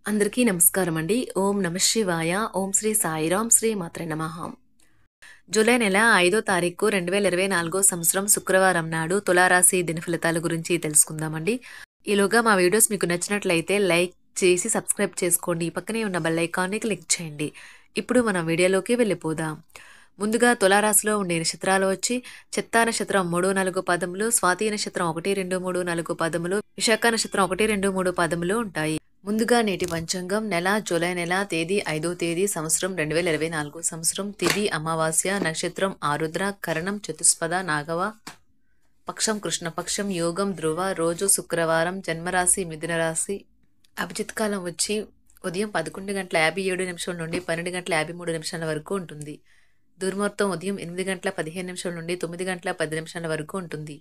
అందరికీ నమస్కారం అండి. ఓం నమః శివాయ. ఓం శ్రీ సాయిరాం శ్రీ మాత్రే నమః. జూలై నెల 5వ తారీఖు 2024 సంవత్సరం శుక్రవారం నాడు తులారాశి దినఫలితాల గురించి తెలుసుకుందామండి. ఈలోగా మా వీడియోస్ మీకు నచ్చినట్లయితే లైక్ చేసి సబ్స్క్రైబ్ చేసుకోండి. పక్కనే ఉన్న బెల్ ఐకాన్ని క్లిక్ చేయండి. ఇప్పుడు మనం వీడియోలోకి వెళ్ళిపోదాం. ముందుగా తులారాశిలో ఉండే నక్షత్రాలు వచ్చి చిత్తా నక్షత్రం 3, 4 పదములు, స్వాతి నక్షత్రం 1, 2, 3, 4 పదములు, విశాఖ నక్షత్రం 1, 2, 3 పదములు ఉంటాయి. ముందుగా నేటి పంచాంగం నెల జూలై నెల తేదీ 5వ తేదీ సంవత్సరం 2024 సంవత్సరం తిథి అమావాస్య నక్షత్రం ఆరుద్ర కరణం చతుస్పద నాగవ పక్షం కృష్ణపక్షం యోగం ధ్రువ రోజు శుక్రవారం జన్మరాశి మిథున రాశి అభిజిత్ కాలం వచ్చి ఉదయం 11:57 నుండి 12:53 వరకు ఉంటుంది. దుర్ముహూర్తం ఉదయం 8:15 నుండి 9:10 వరకు ఉంటుంది.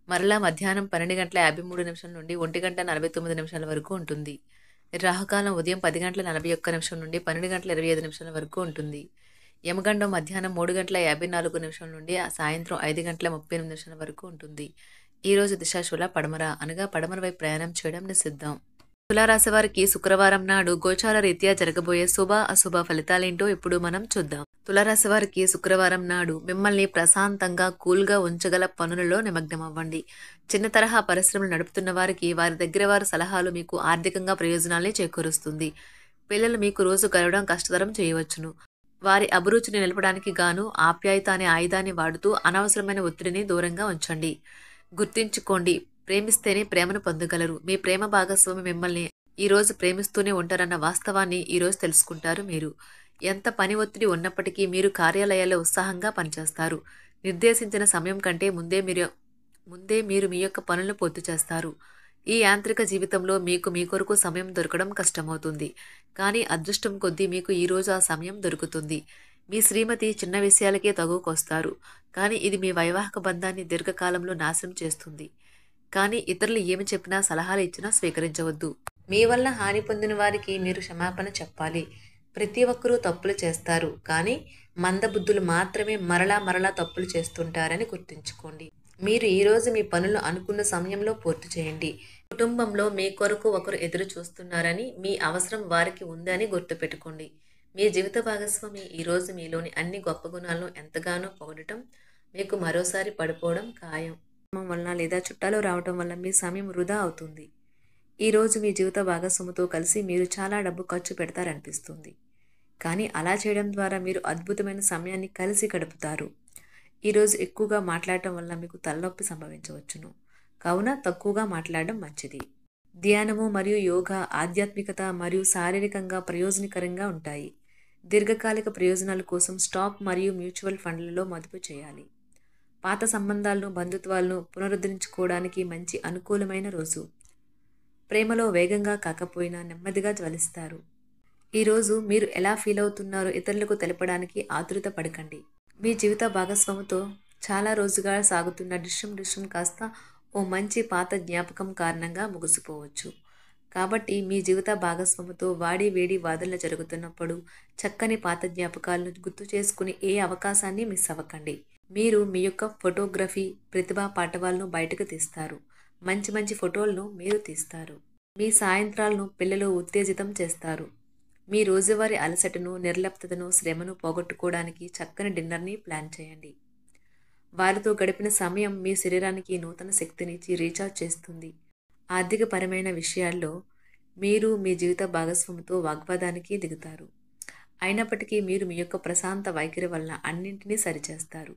మరలా మధ్యాహ్నం 12:53 నుండి 1:49 వరకు ఉంటుంది. రాహుకాలం ఉదయం 10:41 నుండి 12:25 వరకు ఉంటుంది. యమగండం మధ్యాహ్నం 3:54 నుండి సాయంత్రం 5:38 వరకు ఉంటుంది. ఈ రోజు దిశాశూల పడమర అనగా పడమర వైపు ప్రయాణం చేయడం నిషిద్ధం. తులారాశి వారికి శుక్రవారం నాడు గోచార రీత్యా జరగబోయే శుభ అశుభ ఫలితాలేంటో ఇప్పుడు మనం చూద్దాం. తులారాశి వారికి శుక్రవారం నాడు మిమ్మల్ని ప్రశాంతంగా కూల్గా ఉంచగల పనులలో నిమగ్నమవ్వండి. చిన్న తరహా పరిశ్రమలు నడుపుతున్న వారికి వారి దగ్గర వారి సలహాలు మీకు ఆర్థికంగా ప్రయోజనాలే చేకూరుస్తుంది. పిల్లలు మీకు రోజు గడవడం కష్టతరం చేయవచ్చును. వారి అభిరుచిని నిలపడానికి గాను ఆప్యాయత అనే ఆయుధాన్ని వాడుతూ అనవసరమైన ఒత్తిడిని దూరంగా ఉంచండి. గుర్తుంచుకోండి, ప్రేమిస్తేనే ప్రేమను పొందగలరు. మీ ప్రేమ భాగస్వామి మిమ్మల్ని ఈ రోజు ప్రేమిస్తూనే ఉంటారన్న వాస్తవాన్ని ఈ రోజు తెలుసుకుంటారు. మీరు ఎంత పని ఒత్తిడి ఉన్నప్పటికీ మీరు కార్యాలయాల్లో ఉత్సాహంగా పనిచేస్తారు. నిర్దేశించిన సమయం కంటే ముందే మీరు మీ యొక్క పనులను పూర్తి చేస్తారు. ఈ యాంత్రిక జీవితంలో మీకు మీ కొరకు సమయం దొరకడం కష్టమవుతుంది. కానీ అదృష్టం కొద్దీ మీకు ఈ రోజు ఆ సమయం దొరుకుతుంది. మీ శ్రీమతి చిన్న విషయాలకే తగువకొస్తారు. కానీ ఇది మీ వైవాహిక బంధాన్ని దీర్ఘకాలంలో నాశనం చేస్తుంది. కానీ ఇతరులు ఏమి చెప్పినా సలహాలు ఇచ్చినా స్వీకరించవద్దు. మీ వల్ల హాని పొందిన వారికి మీరు క్షమాపణ చెప్పాలి. ప్రతి ఒక్కరూ తప్పులు చేస్తారు, కానీ మందబుద్ధులు మాత్రమే మరలా తప్పులు చేస్తుంటారని గుర్తుంచుకోండి. మీరు ఈరోజు మీ పనులు అనుకున్న సమయంలో పూర్తి చేయండి. కుటుంబంలో మీ కొరకు ఒకరు ఎదురు చూస్తున్నారని, మీ అవసరం వారికి ఉందని గుర్తుపెట్టుకోండి. మీ జీవిత భాగస్వామి ఈరోజు మీలోని అన్ని గొప్ప గుణాలను ఎంతగానో పొగడటం మీకు మరోసారి పడిపోవడం ఖాయం. వలన లేదా చుట్టాలు రావటం వల్ల మీ సమయం వృధా అవుతుంది. ఈరోజు మీ జీవిత భాగస్వామితో కలిసి మీరు చాలా డబ్బు ఖర్చు పెడతారనిపిస్తుంది. కానీ అలా చేయడం ద్వారా మీరు అద్భుతమైన సమయాన్ని కలిసి గడుపుతారు. ఈరోజు ఎక్కువగా మాట్లాడటం వల్ల మీకు తలనొప్పి సంభవించవచ్చును. కావున తక్కువగా మాట్లాడడం మంచిది. ధ్యానము మరియు యోగా ఆధ్యాత్మికత మరియు శారీరకంగా ప్రయోజనకరంగా ఉంటాయి. దీర్ఘకాలిక ప్రయోజనాల కోసం స్టాక్ మరియు మ్యూచువల్ ఫండ్లలో మదుపు చేయాలి. పాత సంబంధాలను బంధుత్వాలను పునరుద్ధరించుకోవడానికి మంచి అనుకూలమైన రోజు. ప్రేమలో వేగంగా కాకపోయినా నెమ్మదిగా జ్వలిస్తారు. ఈరోజు మీరు ఎలా ఫీల్ అవుతున్నారో ఇతరులకు తెలపడానికి ఆతురత పడకండి. మీ జీవిత భాగస్వామితో చాలా రోజుగా సాగుతున్న డిష్యం కాస్త ఓ మంచి పాత జ్ఞాపకం కారణంగా ముగిసిపోవచ్చు. కాబట్టి మీ జీవిత భాగస్వామితో వాడి వేడి వాదనలు జరుగుతున్నప్పుడు చక్కని పాత జ్ఞాపకాలను గుర్తు చేసుకుని ఏ అవకాశాన్ని మిస్ అవ్వకండి. మీరు మీ యొక్క ఫోటోగ్రఫీ ప్రతిభా పాటవాలను బయటకు తీస్తారు. మంచి ఫోటోలను మీరు తీస్తారు. మీ సాయంత్రాలను పిల్లలు ఉత్తేజితం చేస్తారు. మీ రోజువారీ అలసటను, నిర్లిప్తతను, శ్రమను పోగొట్టుకోవడానికి చక్కని డిన్నర్ని ప్లాన్ చేయండి. వారితో గడిపిన సమయం మీ శరీరానికి నూతన శక్తినిచ్చి రీఛార్జ్ చేస్తుంది. ఆర్థికపరమైన విషయాల్లో మీరు మీ జీవిత భాగస్వామితో వాగ్వాదానికి దిగుతారు. అయినప్పటికీ మీరు మీ యొక్క ప్రశాంత వైఖరి వలన అన్నింటినీ సరిచేస్తారు.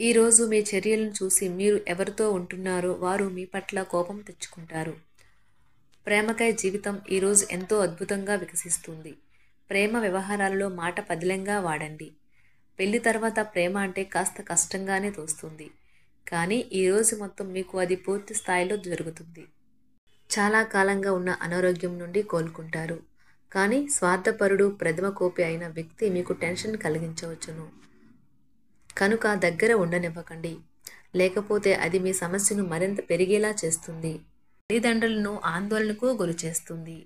ఈరోజు మీ చర్యలను చూసి మీరు ఎవరితో ఉంటున్నారో వారు మీ పట్ల కోపం తెచ్చుకుంటారు. ప్రేమకై జీవితం ఈరోజు ఎంతో అద్భుతంగా వికసిస్తుంది. ప్రేమ వ్యవహారాలలో మాట పదిలంగా వాడండి. పెళ్లి తర్వాత ప్రేమ అంటే కాస్త కష్టంగానే తోస్తుంది. కానీ ఈరోజు మొత్తం మీకు అది పూర్తి స్థాయిలో జరుగుతుంది. చాలా కాలంగా ఉన్న అనారోగ్యం నుండి కోలుకుంటారు. కానీ స్వార్థపరుడు ప్రథమ కోపి అయిన వ్యక్తి మీకు టెన్షన్ కలిగించవచ్చును. కనుక దగ్గర ఉండనివ్వకండి, లేకపోతే అది మీ సమస్యను మరింత పెరిగేలా చేస్తుంది. తల్లిదండ్రులను ఆందోళనకు గురి చేస్తుంది.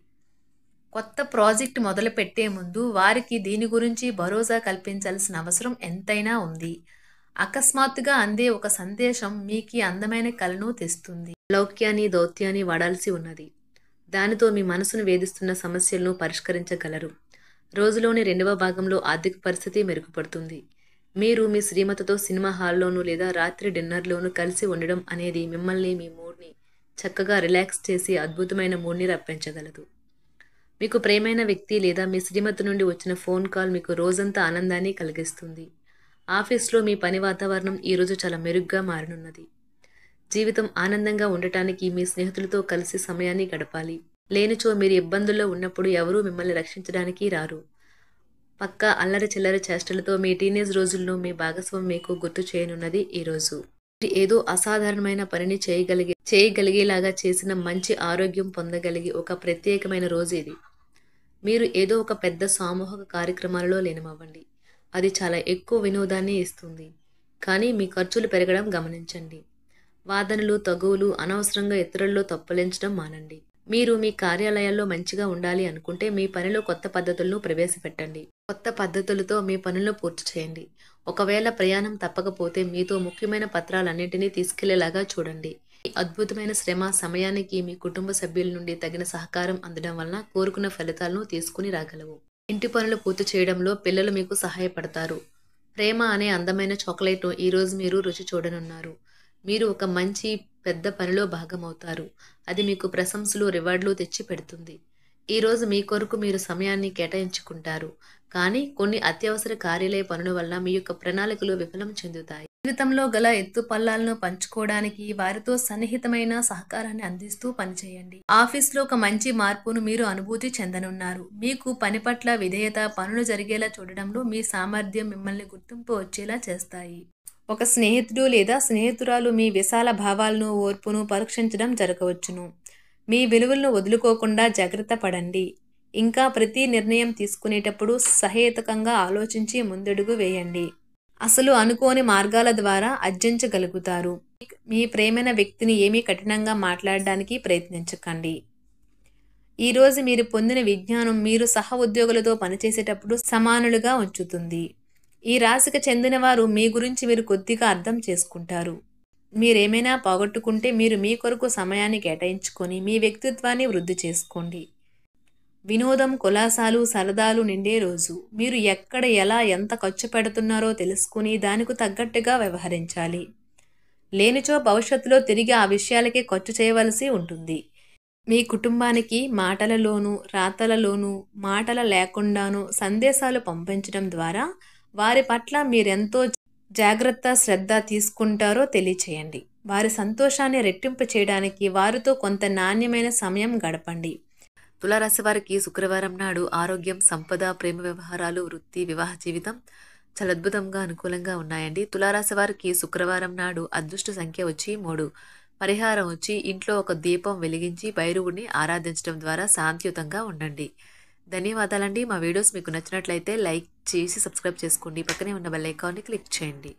కొత్త ప్రాజెక్ట్ మొదలు పెట్టే ముందు వారికి దీని గురించి భరోసా కల్పించాల్సిన అవసరం ఎంతైనా ఉంది. అకస్మాత్తుగా అందే ఒక సందేశం మీకు అందమైన కలను తెస్తుంది. లౌక్యాన్ని దౌత్యాన్ని వాడాల్సి ఉన్నది. దానితో మీ మనసును వేధిస్తున్న సమస్యలను పరిష్కరించగలరు. రోజులోని రెండవ భాగంలో ఆర్థిక పరిస్థితి మెరుగుపడుతుంది. మీరు మీ శ్రీమతితో సినిమా హాల్లోనూ లేదా రాత్రి డిన్నర్లోనూ కలిసి ఉండడం అనేది మిమ్మల్ని మీ మూడ్ని చక్కగా రిలాక్స్ చేసి అద్భుతమైన మూడ్ని రప్పించగలదు. మీకు ప్రియమైన వ్యక్తి లేదా మీ శ్రీమతి నుండి వచ్చిన ఫోన్ కాల్ మీకు రోజంతా ఆనందాన్ని కలిగిస్తుంది. ఆఫీస్లో మీ పని వాతావరణం ఈరోజు చాలా మెరుగ్గా మారనున్నది. జీవితం ఆనందంగా ఉండటానికి మీ స్నేహితులతో కలిసి సమయాన్ని గడపాలి. లేనిచో మీరు ఇబ్బందుల్లో ఉన్నప్పుడు ఎవరూ మిమ్మల్ని రక్షించడానికి రారు. పక్కా అల్లరి చిల్లరి చేష్టలతో మీ టీనేజ్ రోజుల్లో మీ భాగస్వామి మీకు గుర్తు చేయనున్నది ఈరోజు. ఏదో అసాధారణమైన పనిని చేయగలిగేలాగా చేసిన మంచి ఆరోగ్యం పొందగలిగి ఒక ప్రత్యేకమైన రోజు ఇది. మీరు ఏదో ఒక పెద్ద సామూహిక కార్యక్రమాలలో లీనమవ్వండి. అది చాలా ఎక్కువ వినోదాన్ని ఇస్తుంది. కానీ మీ ఖర్చులు పెరగడం గమనించండి. వాదనలు తగువులు అనవసరంగా ఇతరుల్లో తప్పులించడం మానండి. మీరు మీ కార్యాలయాల్లో మంచిగా ఉండాలి అనుకుంటే మీ పనిలో కొత్త పద్ధతులను ప్రవేశపెట్టండి. కొత్త పద్ధతులతో మీ పనులను పూర్తి చేయండి. ఒకవేళ ప్రయాణం తప్పకపోతే మీతో ముఖ్యమైన పత్రాలన్నింటినీ తీసుకెళ్లేలాగా చూడండి. ఈ అద్భుతమైన శ్రమ సమయానికి మీ కుటుంబ సభ్యుల నుండి తగిన సహకారం అందడం వలన కోరుకున్న ఫలితాలను తీసుకుని రాగలవు. ఇంటి పనులు పూర్తి చేయడంలో పిల్లలు మీకు సహాయపడతారు. ప్రేమ అనే అందమైన చాక్లెట్ను ఈరోజు మీరు రుచి చూడనున్నారు. మీరు ఒక మంచి పెద్ద పనిలో భాగమవుతారు. అది మీకు ప్రశంసలు రివార్డులు తెచ్చి పెడుతుంది. ఈరోజు మీ కొరకు మీరు సమయాన్ని కేటాయించుకుంటారు. కానీ కొన్ని అత్యవసర కార్యాలయ పనుల వల్ల మీ యొక్క ప్రణాళికలు విఫలం చెందుతాయి. జీవితంలో గల ఎత్తు పల్లాలను పంచుకోవడానికి వారితో సన్నిహితమైన సహకారాన్ని అందిస్తూ పనిచేయండి. ఆఫీస్లో ఒక మంచి మార్పును మీరు అనుభూతి చెందనున్నారు. మీకు పని పట్ల విధేయత, పనులు జరిగేలా చూడడంలో మీ సామర్థ్యం మిమ్మల్ని గుర్తింపు వచ్చేలా చేస్తాయి. ఒక స్నేహితుడు లేదా స్నేహితురాలు మీ విశాల భావాలను, ఓర్పును పరీక్షించడం జరగవచ్చును. మీ విలువలను వదులుకోకుండా జాగ్రత్త పడండి. ఇంకా ప్రతి నిర్ణయం తీసుకునేటప్పుడు సహేతుకంగా ఆలోచించి ముందడుగు వేయండి. అసలు అనుకోని మార్గాల ద్వారా అర్జించగలుగుతారు. మీ ప్రేమైన వ్యక్తిని ఏమీ కఠినంగా మాట్లాడడానికి ప్రయత్నించకండి. ఈరోజు మీరు పొందిన విజ్ఞానం మీరు సహ ఉద్యోగులతో పనిచేసేటప్పుడు సమానులుగా ఉంచుతుంది. ఈ రాశికి చెందిన వారు మీ గురించి మీరు కొద్దిగా అర్థం చేసుకుంటారు. మీరేమైనా పోగొట్టుకుంటే మీరు మీ కొరకు సమయాన్ని కేటాయించుకొని మీ వ్యక్తిత్వాన్ని వృద్ధి చేసుకోండి. వినోదం, కులాసాలు, సరదాలు నిండే రోజు. మీరు ఎక్కడ ఎలా ఎంత ఖర్చు పెడుతున్నారో తెలుసుకుని దానికి తగ్గట్టుగా వ్యవహరించాలి. లేనిచో భవిష్యత్తులో తిరిగి ఆ విషయాలకే ఖర్చు చేయవలసి ఉంటుంది. మీ కుటుంబానికి మాటలలోనూ రాతలలోనూ మాటల లేకుండానూ సందేశాలు పంపించడం ద్వారా వారి పట్ల మీరెంతో జాగ్రత్త శ్రద్ధ తీసుకుంటారో తెలియచేయండి. వారి సంతోషాన్ని రెట్టింపు చేయడానికి వారితో కొంత నాణ్యమైన సమయం గడపండి. తులారాశి వారికి శుక్రవారం నాడు ఆరోగ్యం, సంపద, ప్రేమ వ్యవహారాలు, వృత్తి, వివాహ జీవితం చాలా అద్భుతంగా అనుకూలంగా ఉన్నాయండి. తులారాశి వారికి శుక్రవారం నాడు అదృష్ట సంఖ్య వచ్చి 3. పరిహారం వచ్చి ఇంట్లో ఒక దీపం వెలిగించి భైరవుడిని ఆరాధించడం ద్వారా శాంతియుతంగా ఉండండి. ధన్యవాదాలండి. మా వీడియోస్ మీకు నచ్చినట్లయితే లైక్ చేసి సబ్స్క్రైబ్ చేసుకోండి. పక్కనే ఉన్న బెల్ ఐకాన్ని క్లిక్ చేయండి.